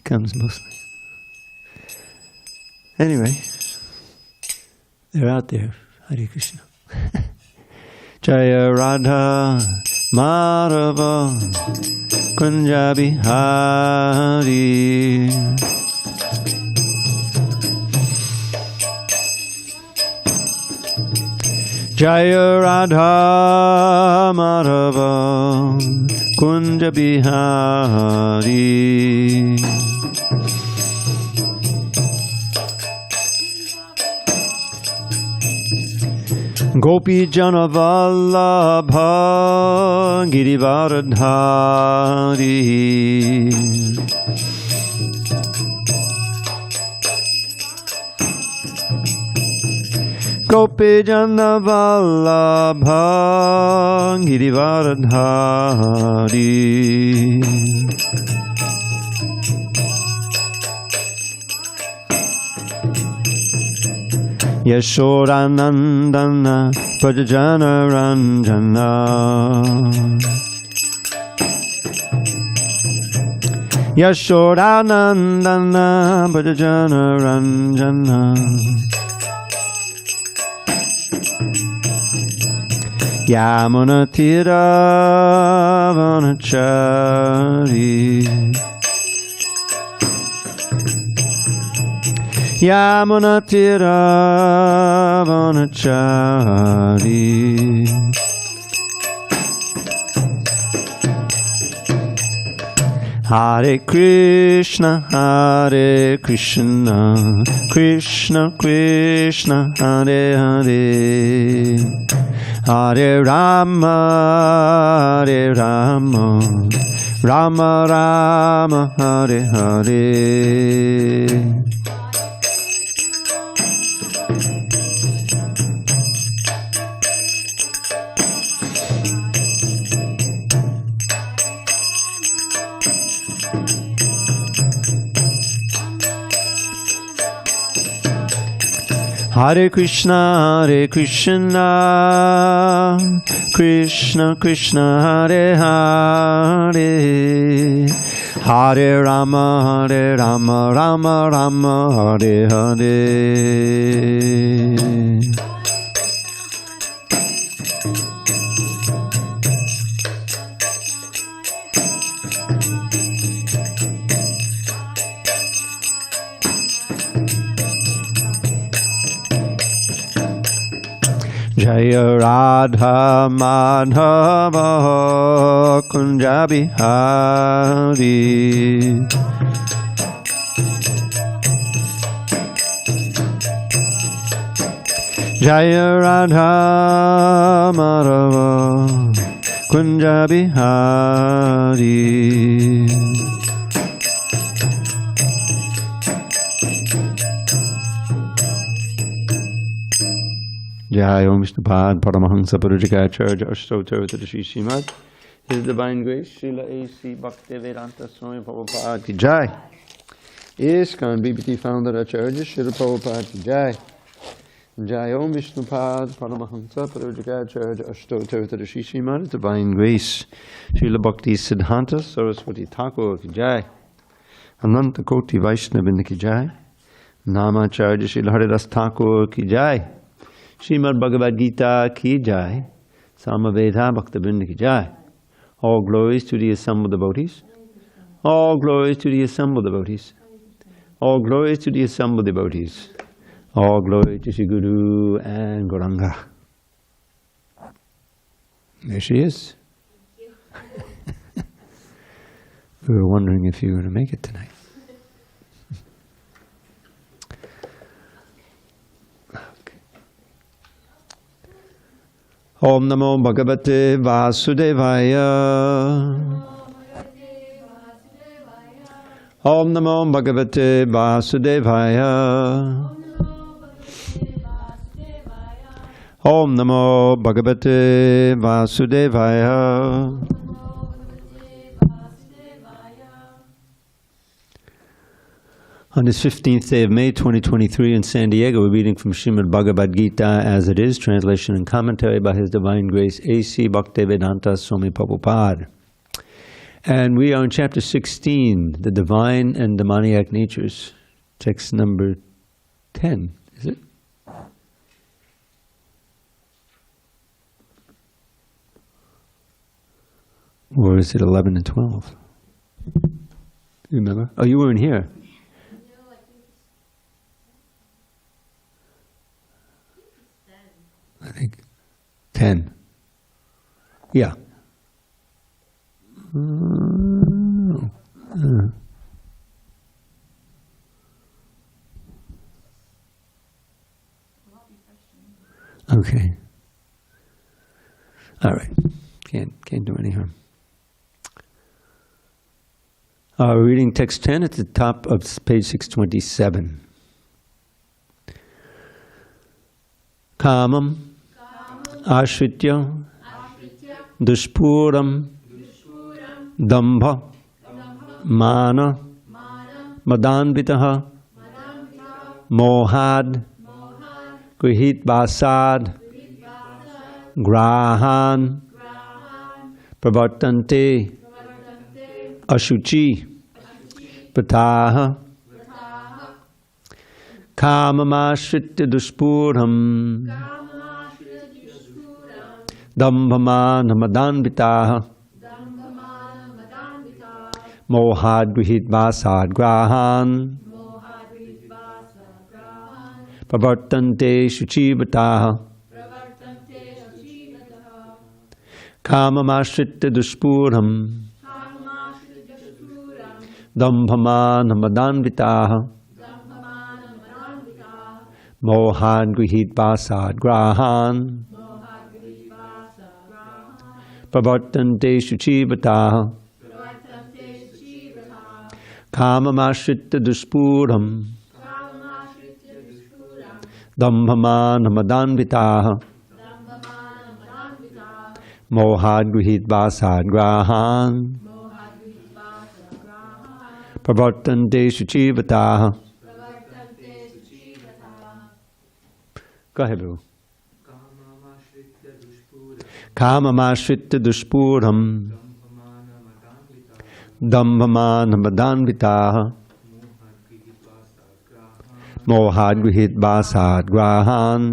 comes mostly. Anyway, they're out there. Hare Krishna. Jaya Radha Madhava Kunja Bihari. Jaya Radha Madhava Kunja Bihari. Gopi Jana Vallabha Girivaradhari. Gopi Jana Vallabha Girivaradhari. Yashodanandana Prajajana Ranjana. Yashodanandana Prajajana Ranjana. Yamuna Tira Vanachari. Yamuna Tira Vanachari. Hare Krishna, Hare Krishna, Krishna Krishna, Hare Hare, Hare Rama, Hare Rama, Rama Rama, Hare Hare. Hare Krishna, Hare Krishna, Krishna Krishna, Hare Hare, Hare Rama, Hare Rama, Rama Rama, Hare Hare. Jaya Radha Madhava Kunja Bihari. Jaya Radha Madhava Kunja Bihari. Jai Om Vishnupad Paramahansa Purujikacharya Ashtotar to the Srimad. His Divine Grace, Srila A.C. Bhaktivedanta Swami Prabhupada ki Jai. ISKCON BBT Founder Acharya Srila Prabhupada ki Jai. Jai Om Vishnupad Paramahansa Purujikacharya Ashtotar to the Srimad. His Divine Grace, Srila Bhakti Siddhanta Saraswati Thakur ki Jai. Ananta Koti Vaishnavin ki Jai. Namacharya Srila Haridas Thakur ki Jai. Srimad Bhagavad Gita ki Jai, Samaveda Bhaktabinda ki Jai. All glories to the assembled devotees. All glories to the assembled devotees. All glories to the assembled devotees. All glory to Sri Guru and Gauranga. There she is. We were wondering if you were to make it tonight. Om Namo Bhagavate Vasudevaya. Om Namo Bhagavate Vasudevaya. Om Namo Bhagavate Vasudevaya. On this 15th day of May 2023 in San Diego, we're reading from Srimad Bhagavad Gita as it is, translation and commentary by His Divine Grace A.C. Bhaktivedanta Swami Prabhupada. And we are in chapter 16, the divine and demoniac natures. Text number 10, is it? Or is it 11 and 12? You remember? Oh, you weren't here. No, I think it's 10. I think 10. Yeah. Okay. All right. Can't do any harm. Reading text 10 at the top of page 627. Kamam ashritya dushpuram dambha mana madanvitaha mohad grihit basad grahan pravartante ashuchi pataha kamamashritya dushpuram dambhamana madanvitaha mohad grihit basad grahan pravartante shuchivataha kamamashritya dushpuram dambhamana madanvitaha mohad grihit basad grahan pravartante shuchivataha kamamashritya dushpuram dambhamana madanvitaha mohad grihit basad grahan pravartante shuchivataha. Go ahead, Boo. Kamamashritya dushpuram dambhamana madanvitaha mohad grihit basad grahan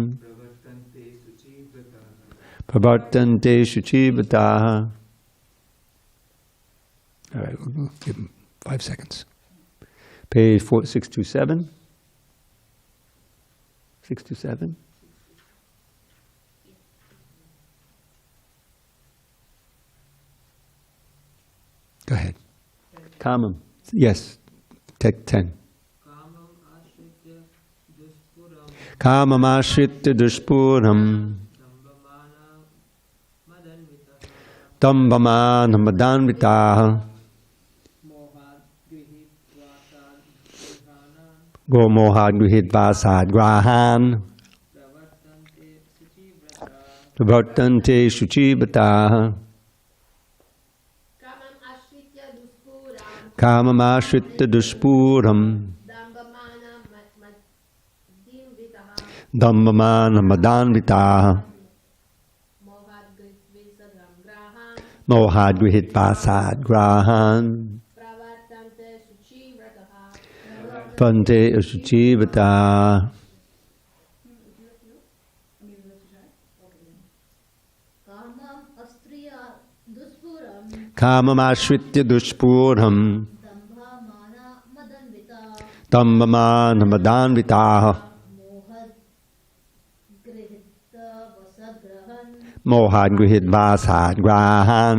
pravartante shuchivataha. All right, we'll give him 5 seconds. Page 627. 627. Go ahead. Kamam. Yes. Take 10. Kamam ashritya dushpuram dambhamana madanvitaha go mohad grihit vasad grahan pravartante shuchivataha kamamashritya dushpuram dambhamana madanvitaha mohad grihit vasad grahan pravartante shuchivataha. Kamamashritya dushpuram dambhamana madanvitaha mohad grihit vasad grahan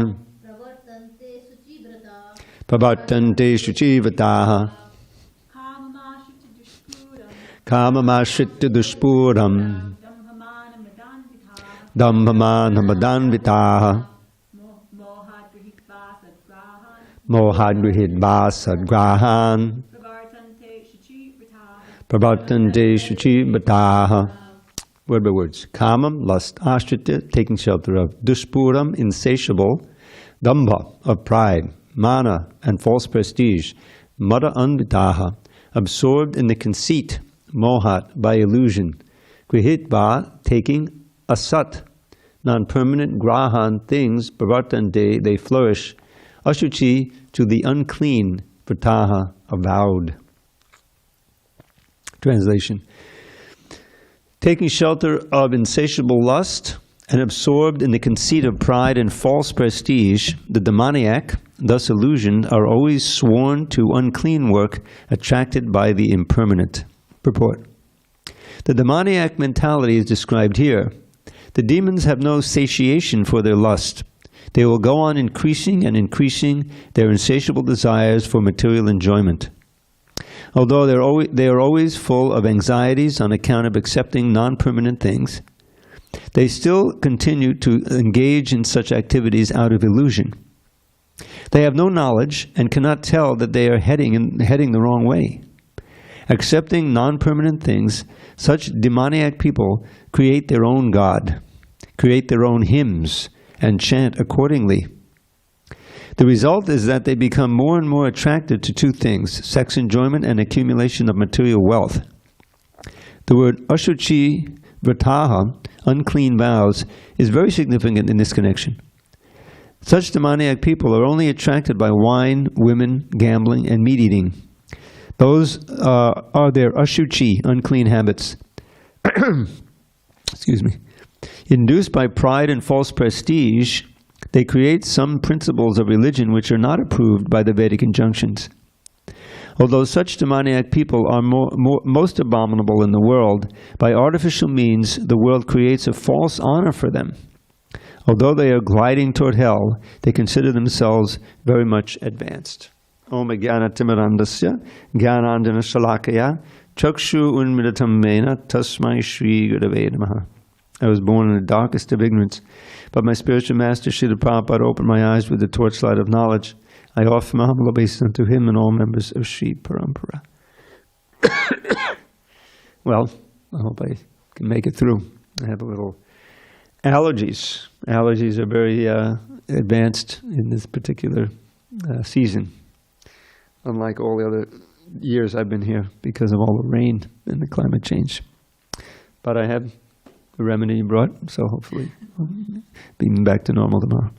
pravartante shuchivataha kamamashritya dushpuram dambhamana madanvitaha mohad grihit vasad grahan pravartante shuchivataha. Word by words. Kamam, lust, ashrita, taking shelter of. Dushpuram, insatiable. Dambha, of pride. Mana, and false prestige. Mada anvitaha, absorbed in the conceit. Mohat, by illusion. Grihitva, taking. Asat, non-permanent. Grahan, things. Pravartante, they flourish. Ashuchi, to the unclean, vrataha, avowed. Translation. Taking shelter of insatiable lust and absorbed in the conceit of pride and false prestige, the demoniac, thus illusioned, are always sworn to unclean work, attracted by the impermanent. Purport. The demoniac mentality is described here. The demons have no satiation for their lust. They will go on increasing and increasing their insatiable desires for material enjoyment. Although they are always full of anxieties on account of accepting non-permanent things, they still continue to engage in such activities out of illusion. They have no knowledge and cannot tell that they are heading the wrong way. Accepting non-permanent things, such demoniac people create their own God, create their own hymns, and chant accordingly. The result is that they become more and more attracted to two things: sex enjoyment and accumulation of material wealth. The word ashuchi vrataha, unclean vows, is very significant in this connection. Such demoniac people are only attracted by wine, women, gambling, and meat eating. Those are their ashuchi, unclean habits. Excuse me. Induced by pride and false prestige, they create some principles of religion which are not approved by the Vedic injunctions. Although such demoniac people are most abominable in the world, by artificial means the world creates a false honor for them. Although they are gliding toward hell, they consider themselves very much advanced. Om Jnana Timirandasya Jnanandjana Shalakaya Chakshu Unmilitam Mena Tasmai Shri Gurave Namaha. I was born in the darkest of ignorance, but my spiritual master Srila Prabhupada opened my eyes with the torchlight of knowledge. I offer my humble obeisance unto him and all members of Sri Parampara. Well, I hope I can make it through. I have a little allergies. Allergies are very advanced in this particular season, unlike all the other years I've been here because of all the rain and the climate change. But I have the remedy you brought, so hopefully I'll be back to normal tomorrow.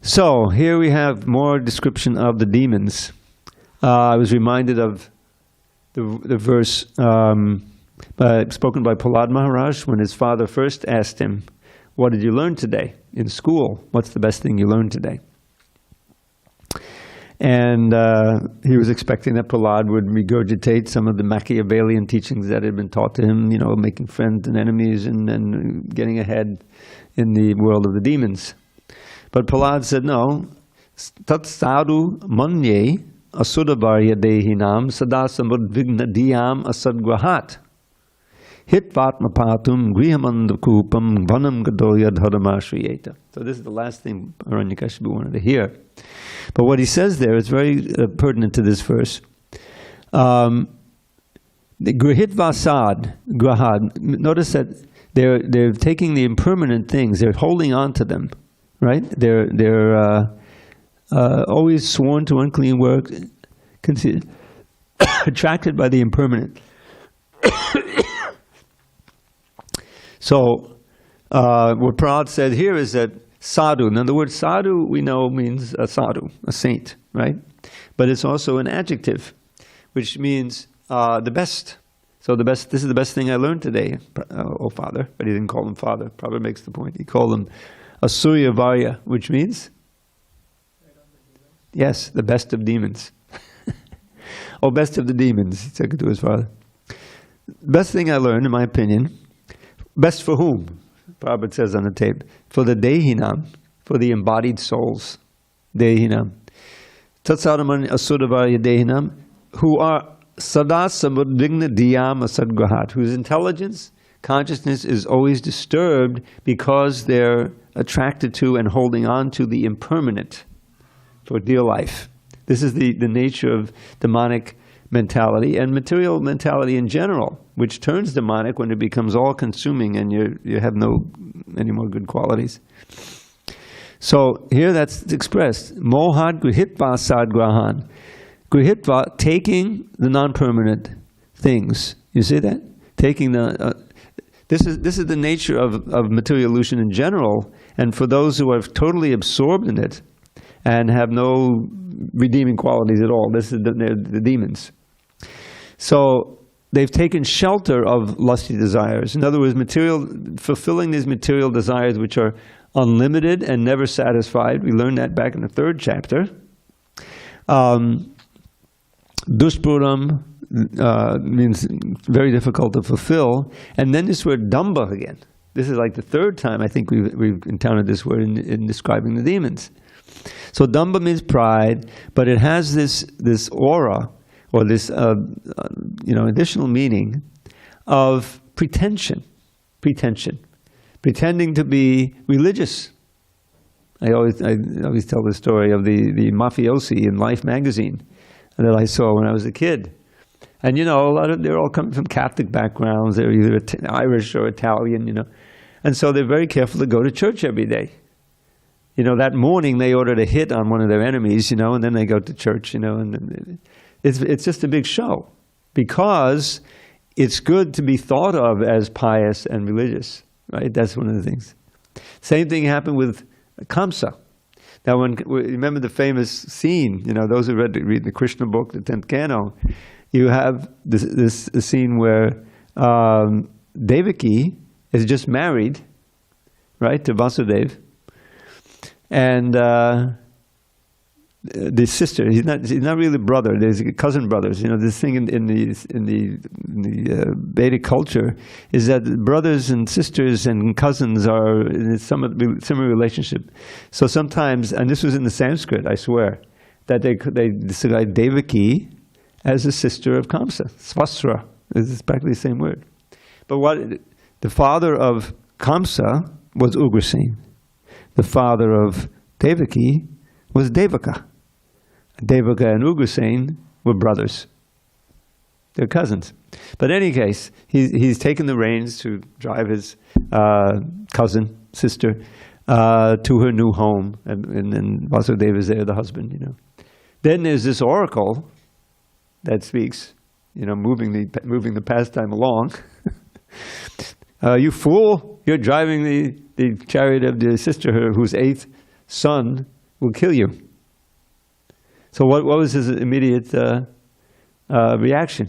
So here we have more description of the demons. I was reminded of the verse spoken by Prahlad Maharaj when his father first asked him, "What did you learn today in school? What's the best thing you learned today?" And he was expecting that Prahlad would regurgitate some of the Machiavellian teachings that had been taught to him, making friends and enemies and getting ahead in the world of the demons. But Prahlad said, no, tat sadhu manye asudavarya dehinam sada samudvigna diyam asadgrahat hitvatmapatum grihamandakupam vanam gadoya dharamashriyeta. So this is the last thing Hiranyakashipu wanted to hear. But what he says there is very pertinent to this verse. The grihitvasad, grahad, notice that they're taking the impermanent things, they're holding on to them. Right? They're always sworn to unclean work, attracted by the impermanent. So, what Prahlad said here is that sadhu, now the word sadhu we know means a sadhu, a saint, right? But it's also an adjective, which means the best. So this is the best thing I learned today, oh Father. But he didn't call him Father. Prabhupada makes the point. He called him Asurya Varya, which means? Yes, the best of demons. Oh, best of the demons, he said to his father. Best thing I learned, in my opinion, best for whom? Prabhupada says on the tape, for the Dehinam, for the embodied souls. Dehinam. Tatsadaman Asuravarya Dehinam, who are Sada Samudvigna Diyam Asadgrahat, whose intelligence, consciousness is always disturbed because they're attracted to and holding on to the impermanent for dear life. This is the nature of demonic mentality and material mentality in general, which turns demonic when it becomes all-consuming and you have no any more good qualities. So here that's expressed. Mohad grihitva sadgrahan. Grihitva, taking the non-permanent things. You see that? Taking the... This is the nature of material illusion in general, and for those who are totally absorbed in it, and have no redeeming qualities at all. This is the demons. So they've taken shelter of lusty desires. In other words, fulfilling these material desires which are unlimited and never satisfied. We learned that back in the 3rd chapter. Dushpuram means very difficult to fulfill. And then this word damba again. This is like the 3rd time I think we've encountered this word in describing the demons. So damba means pride, but it has this aura, or this additional meaning of pretension, pretending to be religious. I always tell the story of the mafiosi in Life magazine that I saw when I was a kid. And a lot of they're all coming from Catholic backgrounds. They're either Irish or Italian, and so they're very careful to go to church every day. That morning they ordered a hit on one of their enemies, and then they go to church, and it's just a big show, because it's good to be thought of as pious and religious, right? That's one of the things. Same thing happened with Kamsa. Now, remember the famous scene, those who read the Krishna book, the 10th canto, you have this scene where Devaki is just married, right, to Vasudeva, and the sister, he's not really brother. There's cousin brothers. This thing in the Vedic culture is that brothers and sisters and cousins are in some similar relationship. So sometimes, and this was in the Sanskrit, I swear, that they describe Devaki as a sister of Kamsa. Swasra is practically the same word. But the father of Kamsa was Ugrasen. The father of Devaki was Devaka. Devaka and Ugrasen were brothers. They're cousins. But in any case, he's taken the reins to drive his sister, to her new home, and Vasudeva is there, the husband. Then there's this oracle that speaks, moving the pastime along. You fool! You're driving the chariot of the sister whose 8th son will kill you. So what was his immediate reaction?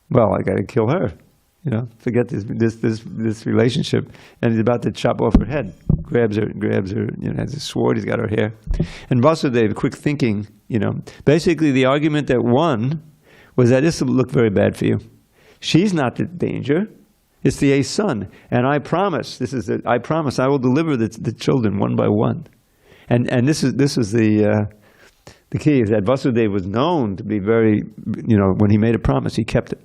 Well, I got to kill her. Forget this relationship, and he's about to chop off her head. Grabs her. Has a sword. He's got her hair. And Vasudeva, quick thinking. Basically the argument that won was that this will look very bad for you. She's not the danger. It's the 8th son, and I promise. I promise I will deliver the children one by one. And this is the key, is that Vasudeva was known to be very, when he made a promise, he kept it.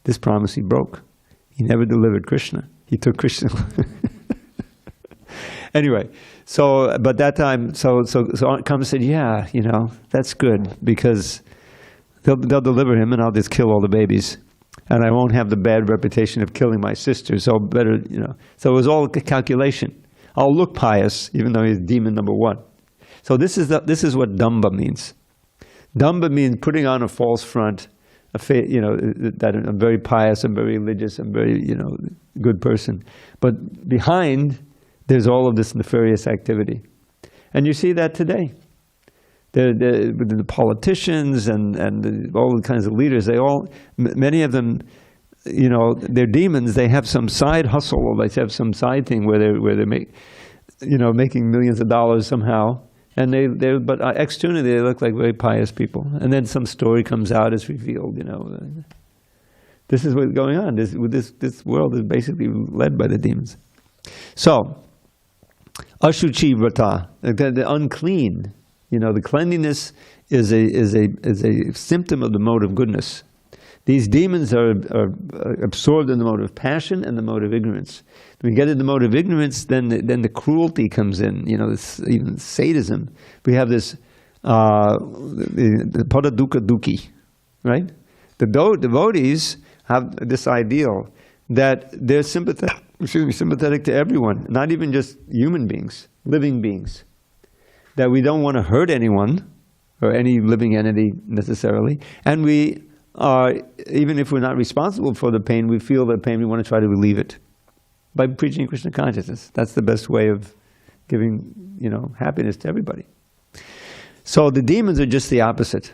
This promise he broke. He never delivered Krishna. He took Krishna. Anyway, but that time, so Kamsa and said, yeah, that's good, because they'll deliver him and I'll just kill all the babies. And I won't have the bad reputation of killing my sister, so better, So it was all a calculation. I'll look pious, even though he's demon number 1. So this is what damba means. Damba means putting on a false front, that I'm very pious, I'm very religious, I'm very, good person. But behind, there's all of this nefarious activity. And you see that today. The politicians and all the kinds of leaders, many of them, they're demons. They have some side hustle, or they have some side thing where they're making millions of dollars somehow. And but externally they look like very pious people. And then some story comes out, it's revealed, This is what's going on. This world is basically led by the demons. So, ashuchi vrata, the unclean. The cleanliness is a symptom of the mode of goodness. These demons are absorbed in the mode of passion and the mode of ignorance. When we get in the mode of ignorance, then the cruelty comes in. Even sadism. We have this the paradukkha dukhi, right? The devotees have this ideal that they're sympathetic to everyone, not even just human beings, living beings. That we don't want to hurt anyone or any living entity necessarily, and we are, even if we're not responsible for the pain, we feel the pain, we want to try to relieve it by preaching Krishna consciousness. That's the best way of giving, happiness to everybody. So the demons are just the opposite.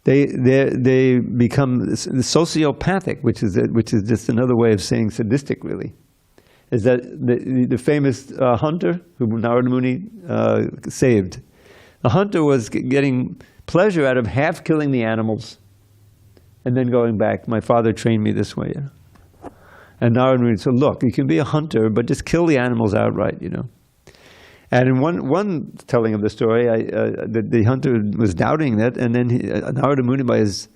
They become sociopathic, which is just another way of saying sadistic, really. Is that the famous hunter who Narada Muni saved? The hunter was getting pleasure out of half killing the animals and then going back. My father trained me this way. And Narada Muni said, look, you can be a hunter, but just kill the animals outright, And in one telling of the story, the hunter was doubting that, and then Narada Muni, by his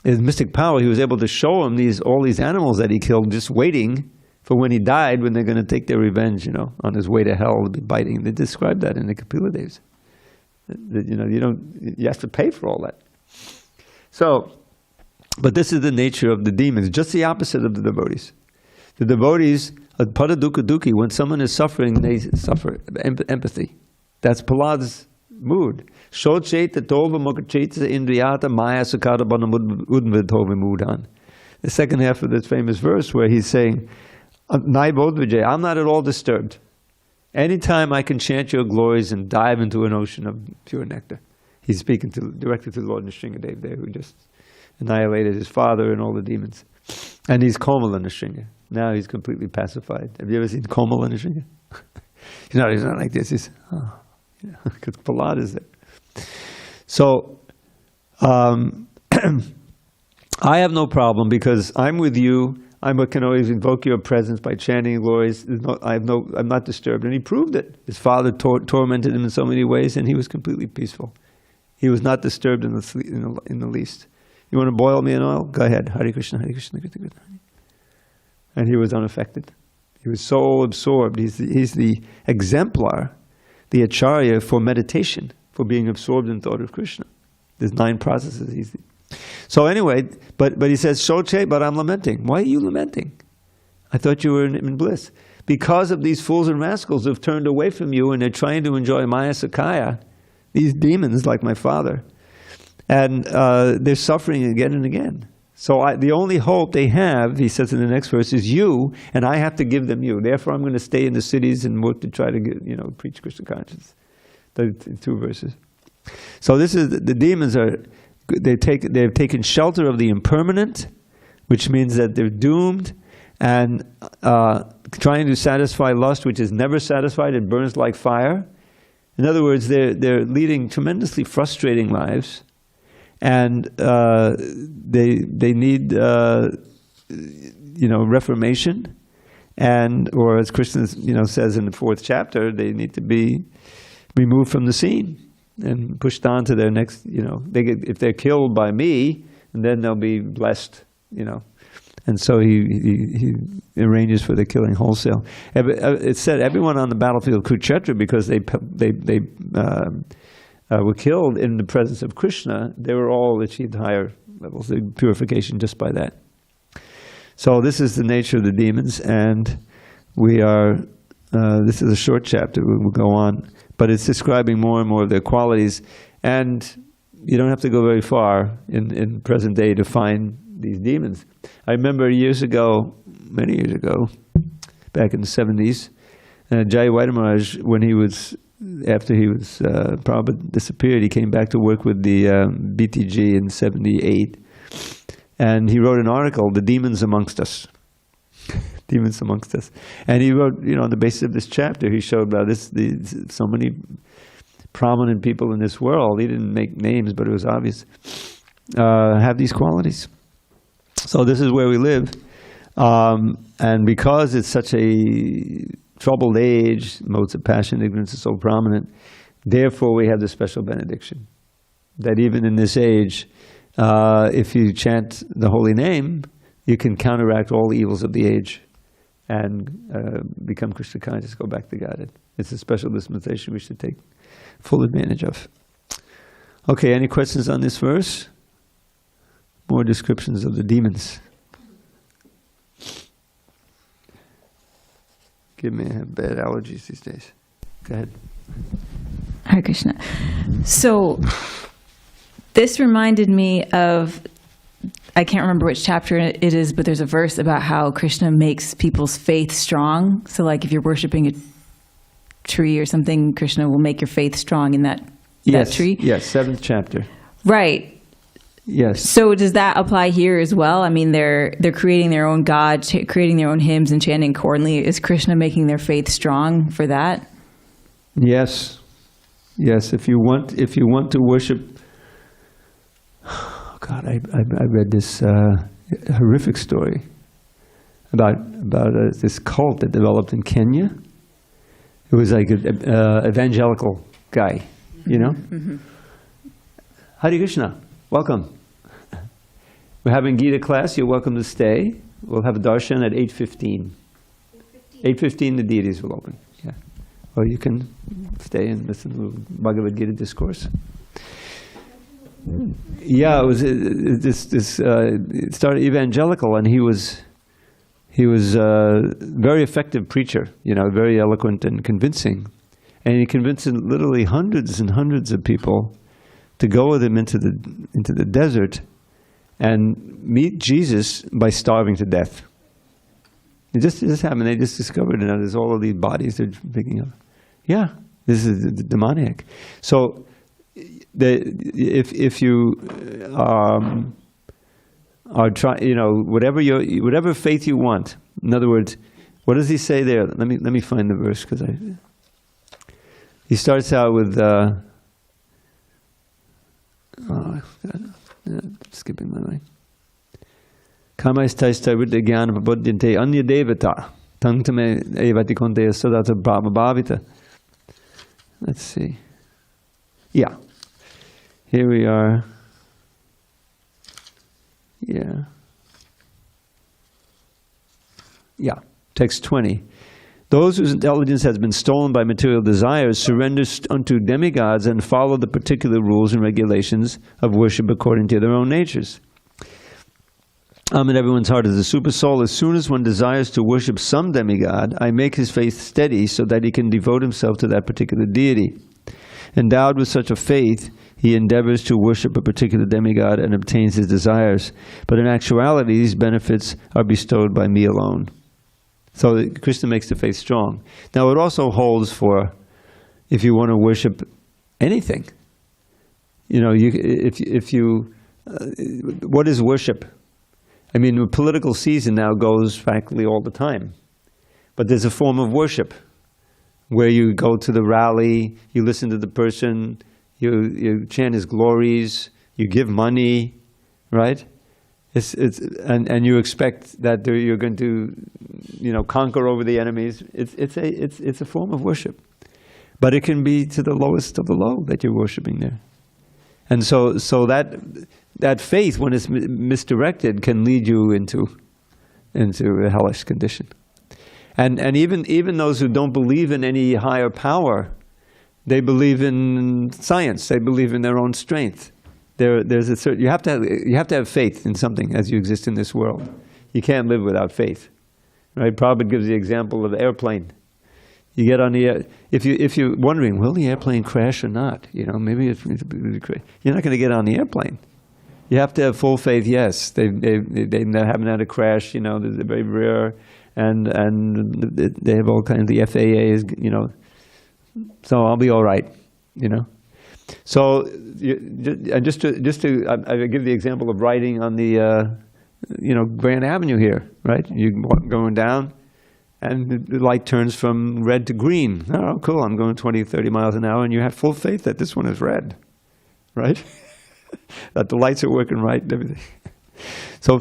mystic power, he was able to show him all these animals that he killed, just waiting for when he died, when they're going to take their revenge, on his way to hell, to be biting. They described that in the Kapila Deves. You have to pay for all that. So, but this is the nature of the demons, just the opposite of the devotees. The devotees, pada dukkha dukhi, when someone is suffering, they suffer empathy. That's Prahlad's mood. Shochet tova mukacheta indriyata maya sukata udvidhova mudan. The second half of this famous verse where he's saying, Nai bodhvijay, I'm not at all disturbed. Anytime I can chant your glories and dive into an ocean of pure nectar. He's speaking directly to the Lord Nrsingadev there, who just annihilated his father and all the demons. And he's Komala Nrsinga. Now he's completely pacified. Have you ever seen Komala Nrsinga? He's not like this. He's, because Prahlad is there. So, I have no problem because I'm with you. I can always invoke your presence by chanting glories. I'm not disturbed. And he proved it. His father tormented him in so many ways, and he was completely peaceful. He was not disturbed in the least. You want to boil me in oil? Go ahead. Hare Krishna, Hare Krishna, Krishna Krishna. And he was unaffected. He was so absorbed. He's the exemplar, the acharya for meditation, for being absorbed in thought of Krishna. There's 9 processes. So anyway, but he says, Shoche, but I'm lamenting. Why are you lamenting? I thought you were in bliss. Because of these fools and rascals who have turned away from you and they're trying to enjoy Maya Sakaya, these demons like my father, and they're suffering again and again. So the only hope they have, he says in the next verse, is you, and I have to give them you. Therefore I'm going to stay in the cities and work to try to preach Krishna consciousness. The 2 verses. So this is, the demons are, they've taken shelter of the impermanent, which means that they're doomed, and trying to satisfy lust, which is never satisfied, it burns like fire. In other words, they're leading tremendously frustrating lives, and they need reformation, or as Krishna says in the 4th chapter, they need to be removed from the scene and pushed on to their next. If they're killed by me, and then they'll be blessed. And so he arranges for the killing wholesale. It said everyone on the battlefield of Kurukshetra, because they were killed in the presence of Krishna, they were all achieved higher levels of purification just by that. So this is the nature of the demons, and we are. This is a short chapter. We'll go on, but it's describing more and more of their qualities, and you don't have to go very far in present day to find these demons. I remember many years ago, back in the 70s, Jai Vaidya, when after he was Prabhupada disappeared, he came back to work with the BTG in 78, and he wrote an article, "The Demons Amongst Us." Demons amongst us. And he wrote, on the basis of this chapter, he showed about so many prominent people in this world, he didn't make names, but it was obvious, have these qualities. So this is where we live. And because it's such a troubled age, modes of passion, ignorance is so prominent, therefore we have this special benediction. That even in this age, if you chant the holy name, you can counteract all the evils of the age and become Krishna conscious, go back to Godhead. It's a special dispensation we should take full advantage of. Okay, any questions on this verse? More descriptions of the demons. Give me bad allergies these days. Go ahead. Hare Krishna. So this reminded me of, I can't remember which chapter it is, but there's a verse about how Krishna makes people's faith strong. So like if you're worshiping a tree or something, Krishna will make your faith strong in that Yes, tree? yes, 7th chapter. Right. Yes. So does that apply here as well? I mean, they're creating their own God, creating their own hymns and chanting accordingly. Is Krishna making their faith strong for that? Yes. Yes, if you want to worship. Oh God, I read this horrific story about this cult that developed in Kenya. It was like an evangelical guy, you know? Mm-hmm. Hare Krishna, welcome. We're having Gita class, you're welcome to stay. We'll have a darshan at 8:15. 8:15 the deities will open, yeah. Or you can stay and listen to Bhagavad Gita discourse. Yeah, it was it started evangelical, and he was a very effective preacher, you know, very eloquent and convincing. And he convinced literally hundreds and hundreds of people to go with him into the desert and meet Jesus by starving to death. It just happened. They just discovered, there's all of these bodies they're picking up. Yeah, this is the demoniac. So, if you are trying, you know, whatever faith you want. In other words, what does he say there? Let me find the verse, because he starts out with. Skipping my mind. Kamaistaista vidyagyan pabudyante anya devata tangtame evati konte sadata bhavavita. Let's see. Yeah. Here we are. Yeah. Yeah. Text 20. Those whose intelligence has been stolen by material desires surrender unto demigods and follow the particular rules and regulations of worship according to their own natures. I'm in everyone's heart as a Supersoul. As soon as one desires to worship some demigod, I make his faith steady so that he can devote himself to that particular deity. Endowed with such a faith, he endeavors to worship a particular demigod and obtains his desires. But in actuality, these benefits are bestowed by me alone. So Krishna makes the faith strong. Now it also holds for if you want to worship anything. You know, what is worship? I mean, the political season now goes practically all the time. But there's a form of worship where you go to the rally, you listen to the person, you chant his glories, you give money, right? And you expect that you're going to, you know, conquer over the enemies. It's a form of worship, but it can be to the lowest of the low that you're worshiping there, and so that faith, when it's misdirected, can lead you into a hellish condition, and even those who don't believe in any higher power, they believe in science. They believe in their own strength. There's a certain, you have to have faith in something as you exist in this world. You can't live without faith, right? Prabhupada gives the example of the airplane. You get on the air, if you're wondering, will the airplane crash or not? You know, maybe you're not going to get on the airplane. You have to have full faith. Yes, they haven't had a crash. You know, they're very rare, and they have all kinds of the FAAs. You know, so I'll be all right. You know. So, I give the example of riding on the, Grand Avenue here, right? You're going down, and the light turns from red to green. Oh, cool, I'm going 20, 30 miles an hour, and you have full faith that this one is red, right? That the lights are working right and everything. So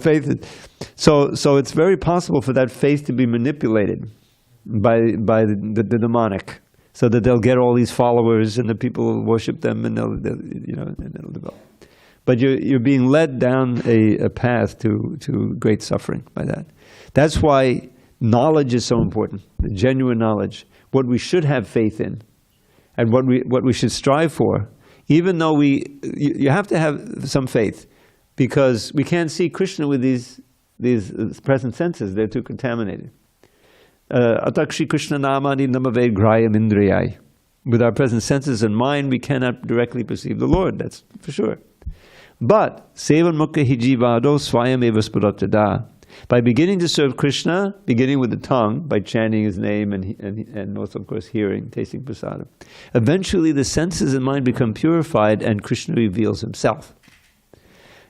so it's very possible for that faith to be manipulated by the demonic, so that they'll get all these followers and the people will worship them, and they'll develop. But you're being led down a path to great suffering by that. That's why knowledge is so important, the genuine knowledge, what we should have faith in, and what we should strive for. Even though you have to have some faith, because we can't see Krishna with these present senses; they're too contaminated. Atakshi Krishna namani namave grayam indriyai. With our present senses and mind, we cannot directly perceive the Lord, that's for sure. But sevan mukha hijivado swayam eva spuratada. By beginning to serve Krishna, beginning with the tongue, by chanting his name and also, of course, hearing, tasting prasadam, eventually the senses and mind become purified and Krishna reveals himself.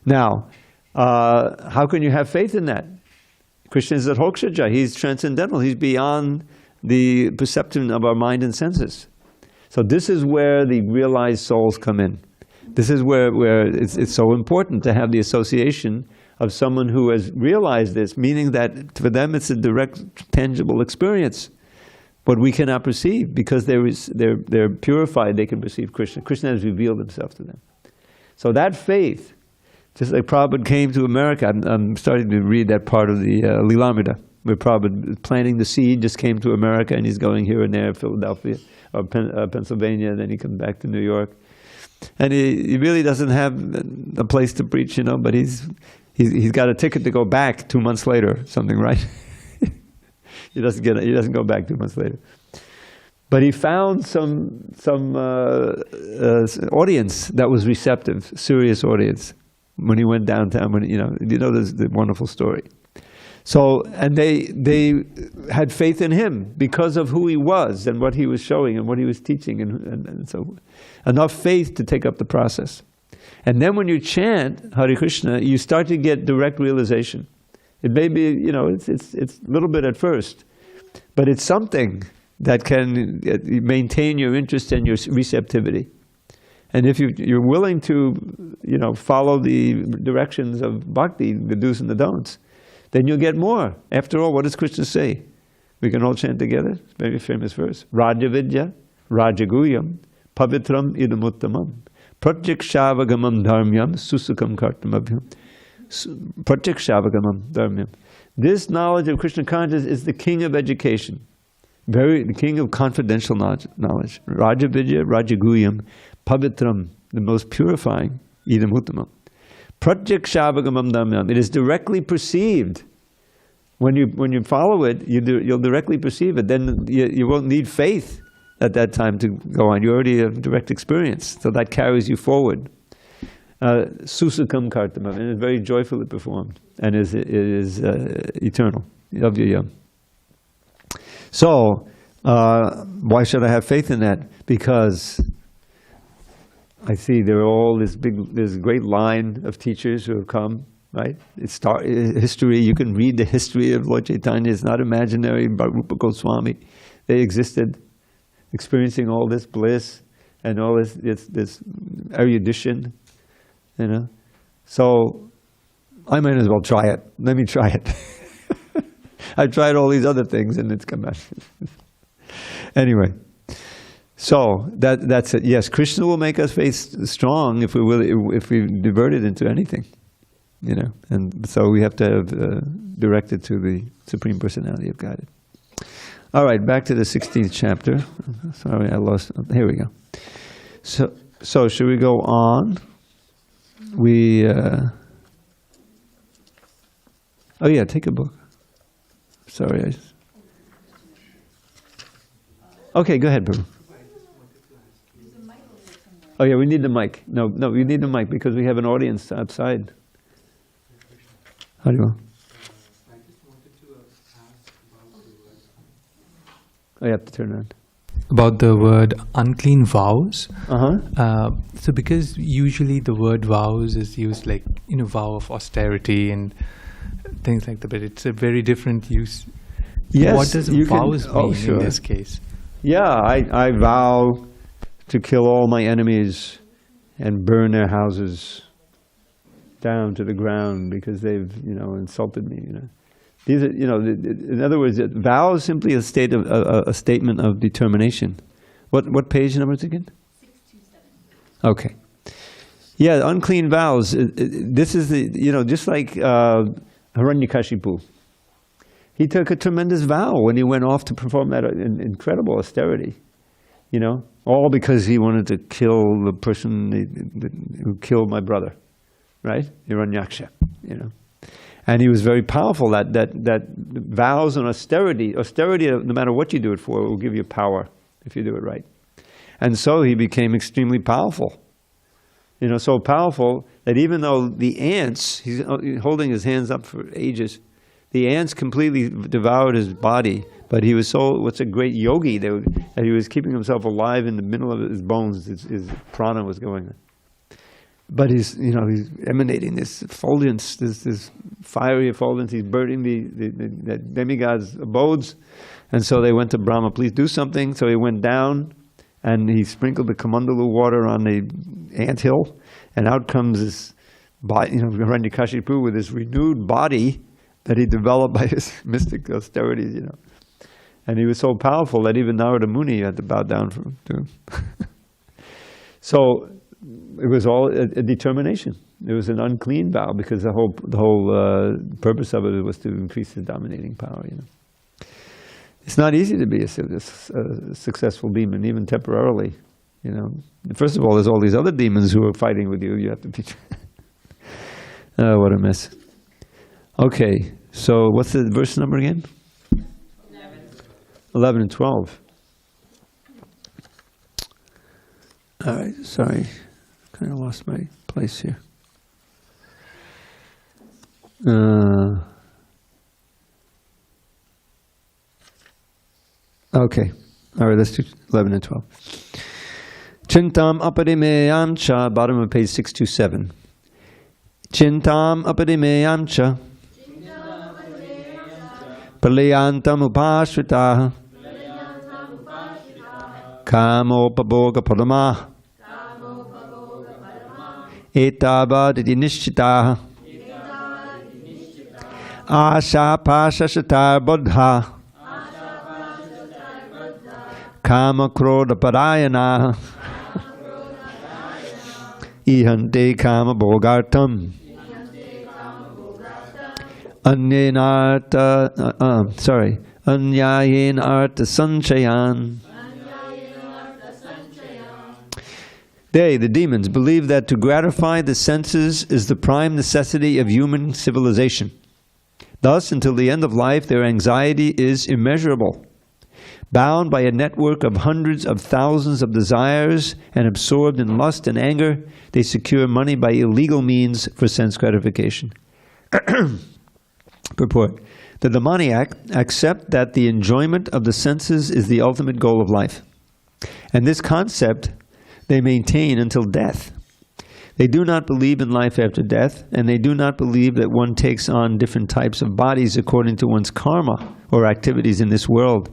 Now, how can you have faith in that? Krishna is at Hokshaja. He's transcendental. He's beyond the perception of our mind and senses. So this is where the realized souls come in. This is where it's so important to have the association of someone who has realized this, meaning that for them it's a direct, tangible experience. But we cannot perceive because they're purified, they can perceive Krishna. Krishna has revealed himself to them. So that faith, just like Prabhupada came to America, I'm starting to read that part of the Lilamrita, where Prabhupada, planting the seed, just came to America and he's going here and there, Philadelphia, or Pennsylvania, and then he comes back to New York. And he really doesn't have a place to preach, but he's got a ticket to go back 2 months later, something, right? He doesn't go back 2 months later. But he found some audience that was receptive, serious audience, when he went downtown. There's the wonderful story. So, and they had faith in him because of who he was and what he was showing and what he was teaching, and so enough faith to take up the process. And then when you chant Hare Krishna, you start to get direct realization. It may be, it's a little bit at first, but it's something that can maintain your interest and your receptivity. And if you're willing to, follow the directions of bhakti, the do's and the don'ts, then you'll get more. After all, what does Krishna say? We can all chant together. It's a very famous verse. Rajavidya, Rajaguyam, Pavitram idamuttamam, Pratyakshaavagamam dharmyam, Susukam kartamabhyam. Pratyakshaavagamam dharmyam. This knowledge of Krishna consciousness is the king of education. The king of confidential knowledge. Rajavidya, Rajaguyam, Pavitram, the most purifying, idamuttamam. Pratyakshaavagamam dharmyam. It is directly perceived. When you follow it, you'll directly perceive it. Then you won't need faith at that time to go on. You already have direct experience, so that carries you forward. Susukam kartamam, and it's very joyfully performed, and it is eternal. Yavyayam. So, why should I have faith in that? Because I see there are all this great line of teachers who have come, right? It's history. You can read the history of Lord Chaitanya. It's not imaginary. But Rupa Goswami, they existed, experiencing all this bliss and all this erudition, So I might as well try it. Let me try it. I've tried all these other things and it's come out. Anyway. So that's it. Yes, Krishna will make us faith strong if we divert it into anything, And so we have to have direct it to the Supreme Personality of Godhead. All right, back to the 16th chapter. Sorry, I lost. Here we go. So should we go on? Oh yeah, take a book. Sorry. Okay, go ahead, Prabhu. Oh yeah, we need the mic. No, we need the mic because we have an audience outside. How do you want? I just wanted to ask about the word. Oh, you have to turn around. About the word unclean vows. Uh-huh. So because usually the word vows is used like, vow of austerity and things like that, but it's a very different use. Yes. What does vows mean in this case? Yeah, I vow to kill all my enemies and burn their houses down to the ground because they've, insulted me. These are, in other words, vow is simply a statement of determination. What page number is it again? 627. Okay. Yeah, unclean vows. This is just like Hiranyakashipu. He took a tremendous vow when he went off to perform that incredible austerity. All because he wanted to kill the person who killed my brother, right? Hiranyaksha, And he was very powerful. That vows and austerity, no matter what you do it for, will give you power if you do it right. And so he became extremely powerful. So powerful that even though the ants, he's holding his hands up for ages, The ants completely devoured his body, but he was what's a great yogi that he was keeping himself alive in the middle of his bones. His prana was going on. But he's emanating this effulgence, this fiery effulgence. He's burning the demigod's abodes. And so they went to Brahma, please do something. So he went down and he sprinkled the Kamandalu water on the anthill. And out comes this body, Hiranyakashipu with this renewed body that he developed by his mystic austerities, And he was so powerful that even Narada Muni had to bow down to him. So it was all a determination. It was an unclean vow because the whole purpose of it was to increase his dominating power. It's not easy to be a successful demon, even temporarily. First of all, there's all these other demons who are fighting with you. You have to be. What a mess. Okay, so what's the verse number again? 11 and 12. All right, sorry. Kind of lost my place here. Okay. All right, let's do 11 and 12. Chintam apadimeyam cha, bottom of page 627. Chintam apadimeyam cha, pralayantam upashritaha, kamopaboga padama, etabaditi nishchitaha, asha pasashatar bodha, kama krodha parayana, ihante kama bogartam, anyayen artha sanchayan. They, the demons, believe that to gratify the senses is the prime necessity of human civilization. Thus, until the end of life, their anxiety is immeasurable. Bound by a network of hundreds of thousands of desires and absorbed in lust and anger, they secure money by illegal means for sense gratification. Purport. The demoniac accept that the enjoyment of the senses is the ultimate goal of life. And this concept they maintain until death. They do not believe in life after death, and they do not believe that one takes on different types of bodies according to one's karma or activities in this world.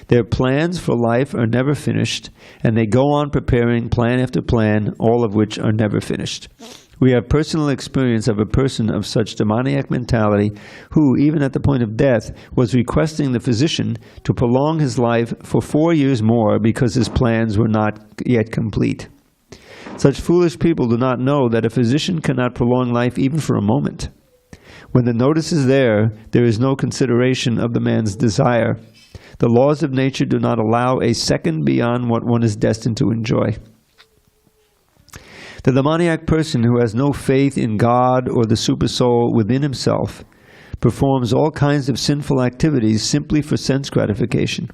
Their plans for life are never finished, and they go on preparing plan after plan, all of which are never finished. We have personal experience of a person of such demoniac mentality who, even at the point of death, was requesting the physician to prolong his life for 4 years more because his plans were not yet complete. Such foolish people do not know that a physician cannot prolong life even for a moment. When the notice is there, there is no consideration of the man's desire. The laws of nature do not allow a second beyond what one is destined to enjoy. The demoniac person who has no faith in God or the Supersoul within himself performs all kinds of sinful activities simply for sense gratification.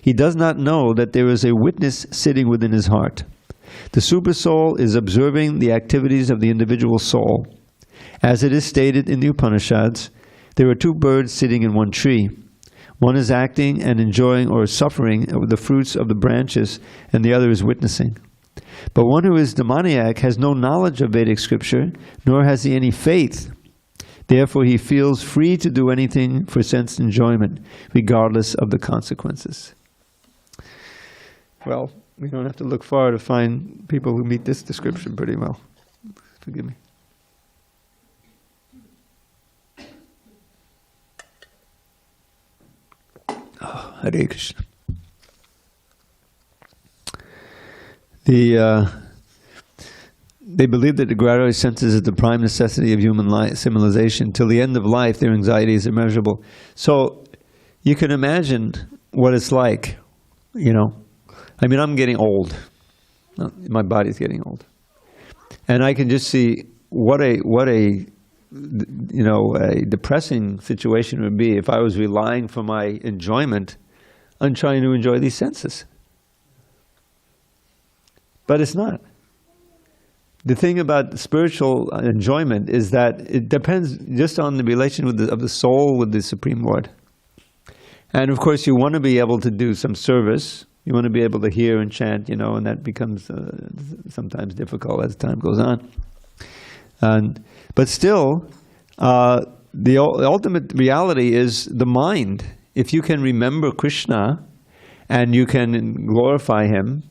He does not know that there is a witness sitting within his heart. The Supersoul is observing the activities of the individual soul. As it is stated in the Upanishads, there are two birds sitting in one tree. One is acting and enjoying or suffering the fruits of the branches, and the other is witnessing. But one who is demoniac has no knowledge of Vedic scripture, nor has he any faith. Therefore he feels free to do anything for sense enjoyment, regardless of the consequences. Well, we don't have to look far to find people who meet this description pretty well. Forgive me. Oh, Hare Krishna. They believe that the gratifying senses is the prime necessity of human civilization. Till the end of life, their anxiety is immeasurable. So you can imagine what it's like, I mean, I'm getting old. My body's getting old. And I can just see what a depressing situation it would be if I was relying for my enjoyment on trying to enjoy these senses. But it's not. the thing about spiritual enjoyment is that it depends just on the relation of the soul with the Supreme Lord. And of course, you want to be able to do some service. You want to be able to hear and chant, and that becomes sometimes difficult as time goes on. But still, the ultimate reality is the mind. If you can remember Krishna and you can glorify Him,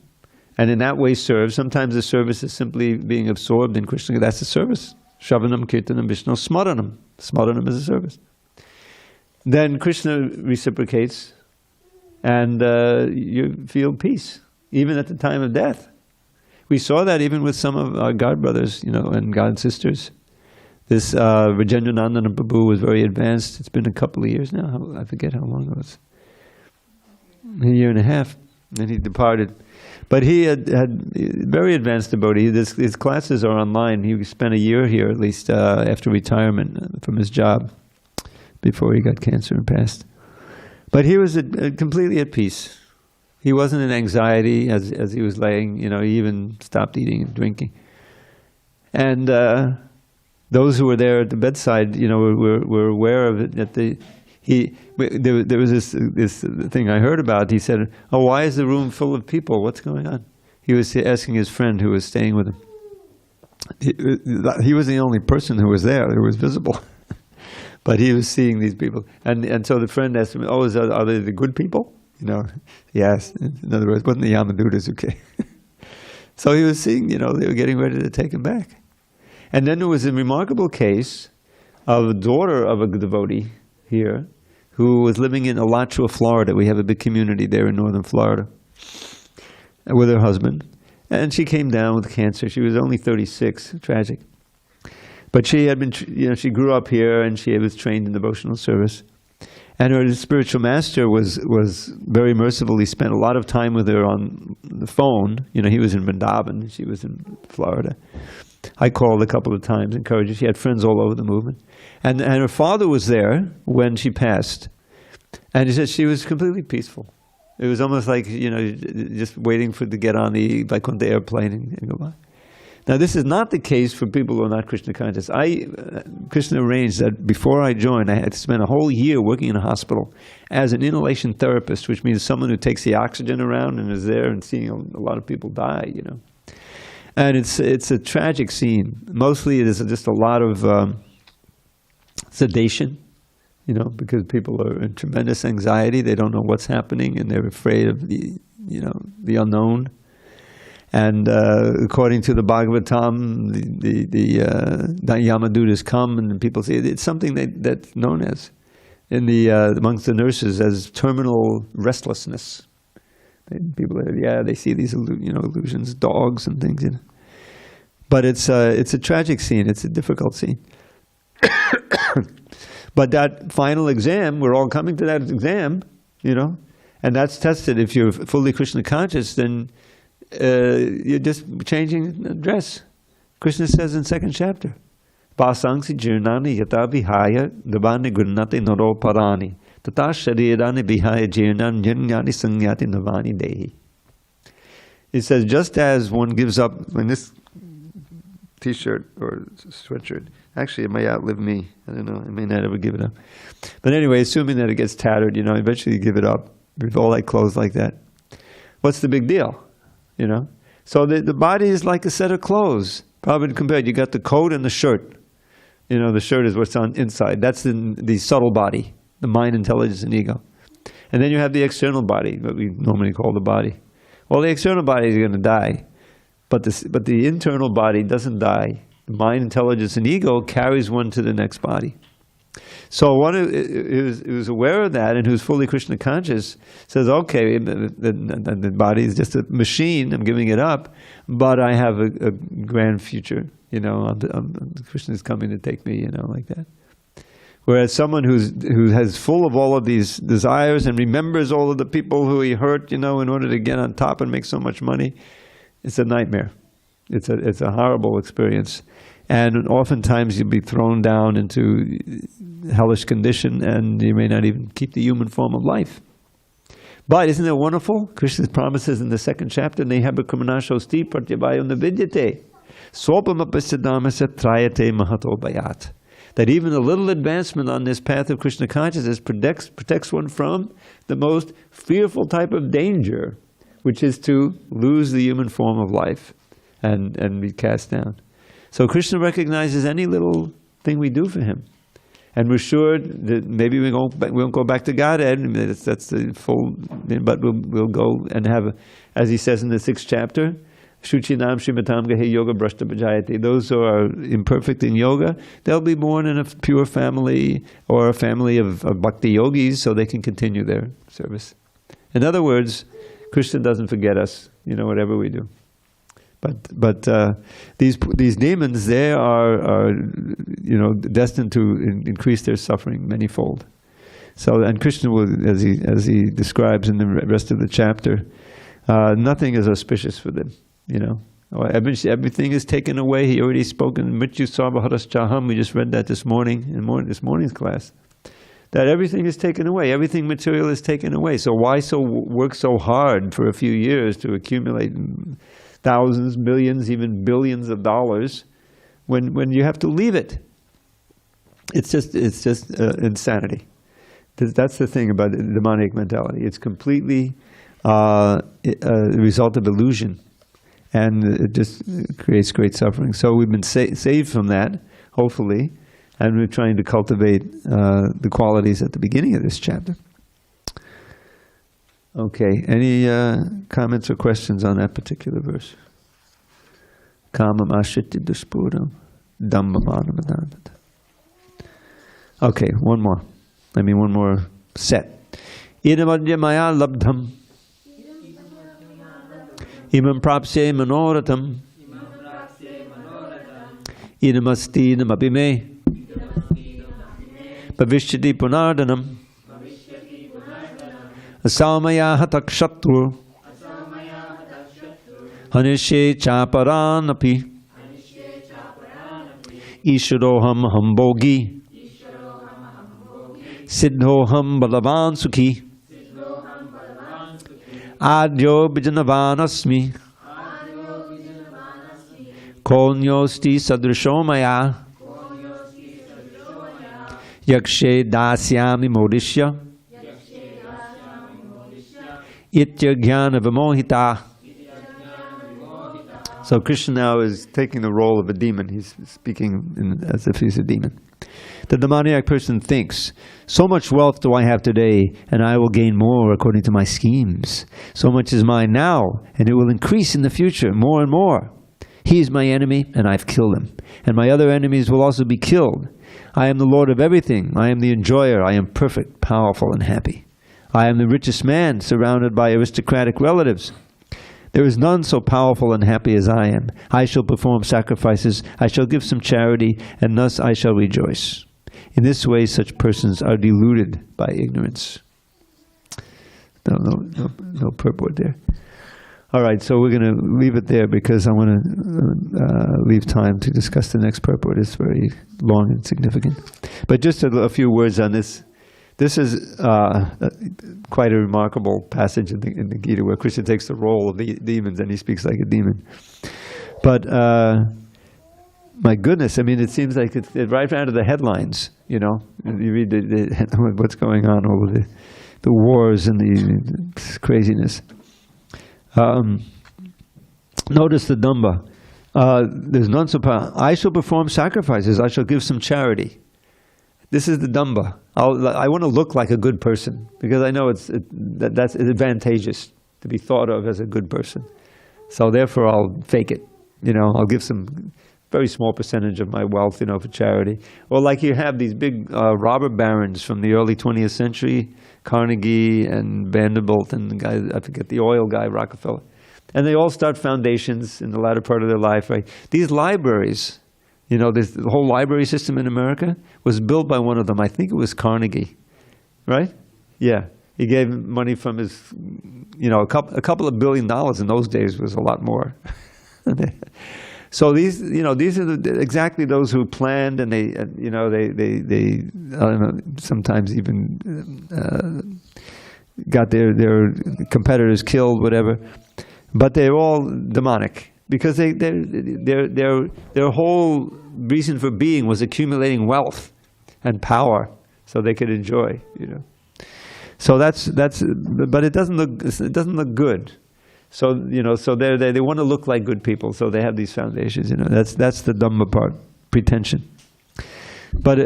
and in that way serve, sometimes the service is simply being absorbed in Krishna. That's a service. Shravanam, Kirtanam, Vishnu, Smaranam. Smaranam is a service. Then Krishna reciprocates, and you feel peace, even at the time of death. We saw that even with some of our God brothers, and God sisters. This Rajendranandana Prabhu was very advanced. It's been a couple of years now. I forget how long it was. A year and a half, and he departed. But he had very advanced devotee. His classes are online. He spent a year here, at least, after retirement from his job, before he got cancer and passed. But he was completely at peace. He wasn't in anxiety as he was laying. He even stopped eating and drinking. And those who were there at the bedside, were aware of it. That there was this thing I heard about. He said, "Oh, why is the room full of people? What's going on?" He was asking his friend who was staying with him. He was the only person who was there. Who was visible. But he was seeing these people. And so the friend asked him, "Oh, are they the good people?" Yes. In other words, wasn't the Yamadutas okay? So he was seeing, they were getting ready to take him back. And then there was a remarkable case of a daughter of a devotee here who was living in Alachua, Florida. We have a big community there in northern Florida with her husband. And she came down with cancer. She was only 36, tragic. But she had been, she grew up here and she was trained in devotional service. And her spiritual master was very merciful. He spent a lot of time with her on the phone. He was in Vrindavan, she was in Florida. I called a couple of times, encouraged her. She had friends all over the movement. And her father was there when she passed. And he said she was completely peaceful. It was almost like, just waiting to get on the Vaikuntha airplane and go by. Now, this is not the case for people who are not Krishna conscious. Krishna arranged that before I joined, I had to spend a whole year working in a hospital as an inhalation therapist, which means someone who takes the oxygen around and is there and seeing a lot of people die, And it's a tragic scene. Mostly it is just a lot of sedation, because people are in tremendous anxiety. They don't know what's happening and they're afraid of the unknown. And according to the Bhagavatam, the Yamadutas come and people say it's something that's known as, amongst the nurses, as terminal restlessness. People, they see these illusions, dogs and things. But it's a tragic scene. It's a difficult scene. But that final exam, we're all coming to that exam, and that's tested. If you're fully Krishna conscious, then you're just changing dress. Krishna says in second chapter, Vasangsi jirnani yata vihaya davani gurnati naro parani tata sharirani vihaya jirnan jirnani sangyati navani dehi. It says, just as one gives up, in this t-shirt or sweatshirt, actually it may outlive me, I don't know, I may not ever give it up. But anyway, assuming that it gets tattered, eventually you give it up with all that clothes like that. What's the big deal? So the body is like a set of clothes. Probably compared, you got the coat and the shirt. The shirt is what's on inside. That's the subtle body, the mind, intelligence, and ego. And then you have the external body, what we normally call the body. Well, the external body is going to die, but the internal body doesn't die. The mind, intelligence, and ego carries one to the next body. So one who's aware of that and who's fully Krishna conscious says, okay, the body is just a machine, I'm giving it up, but I have a grand future, Krishna is coming to take me, like that. Whereas someone who has full of all of these desires and remembers all of the people who he hurt, in order to get on top and make so much money, it's a nightmare. It's a horrible experience. And oftentimes you'll be thrown down into hellish condition and you may not even keep the human form of life. But isn't it wonderful? Krishna promises in the second chapter, Nehabha krimanashosti pratyabhayam navidyate. Swapamapasadhamasa trayate mahato bayat. That even a little advancement on this path of Krishna consciousness protects one from the most fearful type of danger, which is to lose the human form of life and be cast down. So Krishna recognizes any little thing we do for him. And we're sure that maybe we won't go back to Godhead, that's the full, but we'll go and have, as he says in the 6th chapter, Shuchinam Shrimatam Gahe Yoga Brashta Bhajayati. Those who are imperfect in yoga, they'll be born in a pure family or a family of bhakti yogis so they can continue their service. In other words, Krishna doesn't forget us, whatever we do. But these demons, they are destined to increase their suffering manyfold. So, and Krishna will, as he describes in the rest of the chapter, nothing is auspicious for them. Everything is taken away. He already spoken. Mrityu sarvaharas chaham. We just read that this morning in this morning's class. That everything is taken away. Everything material is taken away. So why work so hard for a few years to accumulate thousands, millions, even billions of dollars when you have to leave it? It's just insanity. That's the thing about the demonic mentality. It's completely a result of illusion, and it just creates great suffering. So we've been saved from that, hopefully, and we're trying to cultivate the qualities at the beginning of this chapter. Okay, any comments or questions on that particular verse? Kamam ashriti duspuram dhammamanamadhanata. Okay, one more set. Idamadya maya labdham imam prapse manoratam idamasti idamapi me bhavishyati punardanam asamaya hatakshatru hanishe chaparanapi isharoham hambogi siddhoham balavan sukhi adyo bijanavanasmi konyosti sadrishomaya yakshe dasyami modishya itya jnana vimohita. So Krishna now is taking the role of a demon. He's speaking as if he's a demon. The demoniac person thinks, so much wealth do I have today, and I will gain more according to my schemes. So much is mine now, and it will increase in the future more and more. He is my enemy, and I've killed him. And my other enemies will also be killed. I am the Lord of everything. I am the enjoyer. I am perfect, powerful, and happy. I am the richest man, surrounded by aristocratic relatives. There is none so powerful and happy as I am. I shall perform sacrifices, I shall give some charity, and thus I shall rejoice. In this way, such persons are deluded by ignorance. No purport there. All right, so we're going to leave it there because I want to leave time to discuss the next purport. It's very long and significant. But just a few words on this. This is quite a remarkable passage in the Gita where Krishna takes the role of the demons and he speaks like a demon. But my goodness, I mean, it seems like it's right out of the headlines, You read what's going on over the wars and the craziness. Notice the Damba. There's none so powerful. I shall perform sacrifices. I shall give some charity. This is the Damba. I want to look like a good person because I know that's advantageous to be thought of as a good person. So therefore, I'll fake it. I'll give some very small percentage of my wealth, for charity. Or like you have these big robber barons from the early 20th century, Carnegie and Vanderbilt and the guy, I forget, the oil guy, Rockefeller. And they all start foundations in the latter part of their life, right? These libraries, this whole library system in America was built by one of them. I think it was Carnegie, right? Yeah. He gave money from his, a couple of $1 billion in those days was a lot more. So these are exactly those who planned, and they I don't know, sometimes even got their competitors killed, whatever. But they're all demonic. because their whole reason for being was accumulating wealth and power, so they could enjoy. So but it doesn't look good. So so they want to look like good people, so they have these foundations. That's the Dhamma part, pretension. But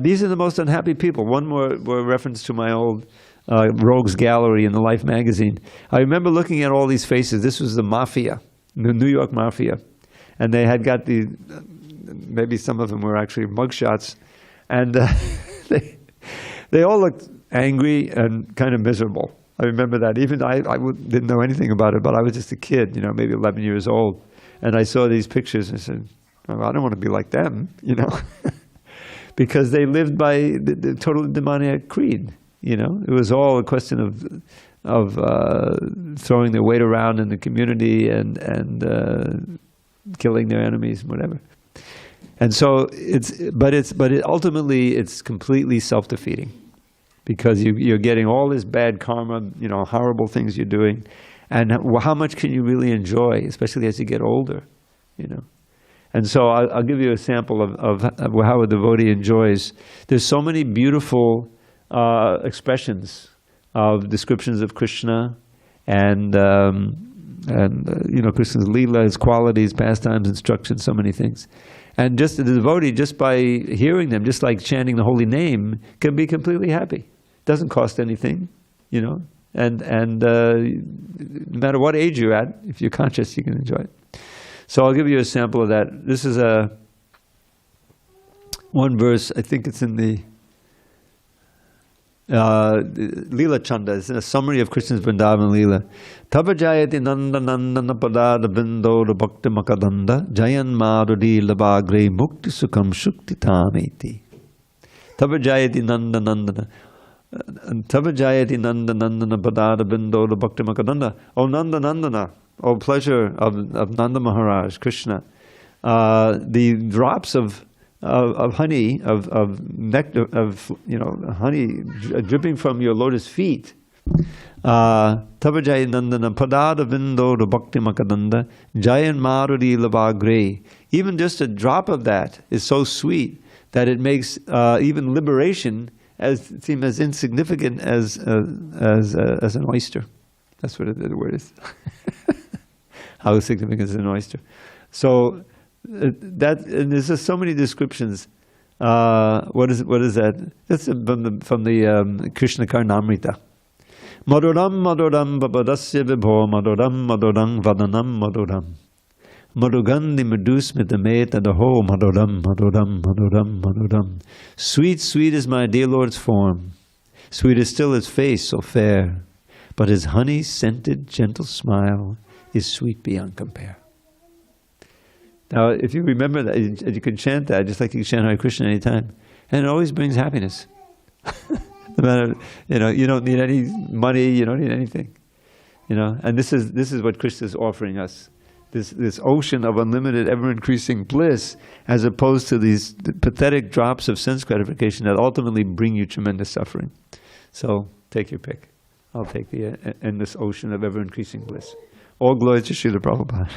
these are the most unhappy people. One more reference to my old Rogues Gallery in the Life magazine. I remember looking at all these faces. This was the mafia, the New York mafia, and they had got maybe some of them were actually mugshots, and they all looked angry and kind of miserable. I remember that. Even I didn't know anything about it, but I was just a kid, maybe 11 years old, and I saw these pictures and I said, oh, I don't want to be like them, because they lived by the total demoniac creed. It was all a question of throwing their weight around in the community and killing their enemies, whatever. And so ultimately it's completely self-defeating, because you're getting all this bad karma, horrible things you're doing, and how much can you really enjoy, especially as you get older, And so I'll give you a sample of how a devotee enjoys. There's so many beautiful expressions of descriptions of Krishna and Krishna's Leela, his qualities, pastimes, instructions, so many things. And just the devotee, just by hearing them, just like chanting the holy name, can be completely happy. Doesn't cost anything, and no matter what age you're at, if you're conscious, you can enjoy it. So I'll give you a sample of that. This is one verse, I think it's in the Leela Chanda. It's a summary of Krishna's Vrindavan Leela. Tabajayati nanda nandana padada bindo bhakti makadanda jayan madhuri labagre mukti sukham shukti tameti. Tabajayati nanda nandana Tabajayati nanda nandana padada bindo bhakti makadanda. Oh Nanda Nandana, oh pleasure of Nanda Maharaj, Krishna. The drops of honey, of nectar, of honey dripping from your lotus feet. Tabajay Nandana Padada Vindo Bhakti Makadanda Jayan Maruri Lavagre. Even just a drop of that is so sweet that it makes even liberation seem as insignificant as an oyster. That's what the word is. How significant is an oyster? So and there's just so many descriptions. What is that? That's from the Krishna Karnamrita. Maduram maduram babadasya vibho maduram maduram vadanam maduram. Madugandhi madusmitameta daho maduram maduram maduram maduram. Sweet, sweet is my dear Lord's form. Sweet is still his face so fair. But his honey-scented gentle smile is sweet beyond compare. Now, if you remember that, you can chant that just like you can chant Hare Krishna anytime, and it always brings happiness. No matter, you don't need any money, you don't need anything, And this is what Krishna is offering us: this ocean of unlimited, ever-increasing bliss, as opposed to these pathetic drops of sense gratification that ultimately bring you tremendous suffering. So take your pick. I'll take the endless ocean of ever-increasing bliss. All glory to Srila Prabhupada.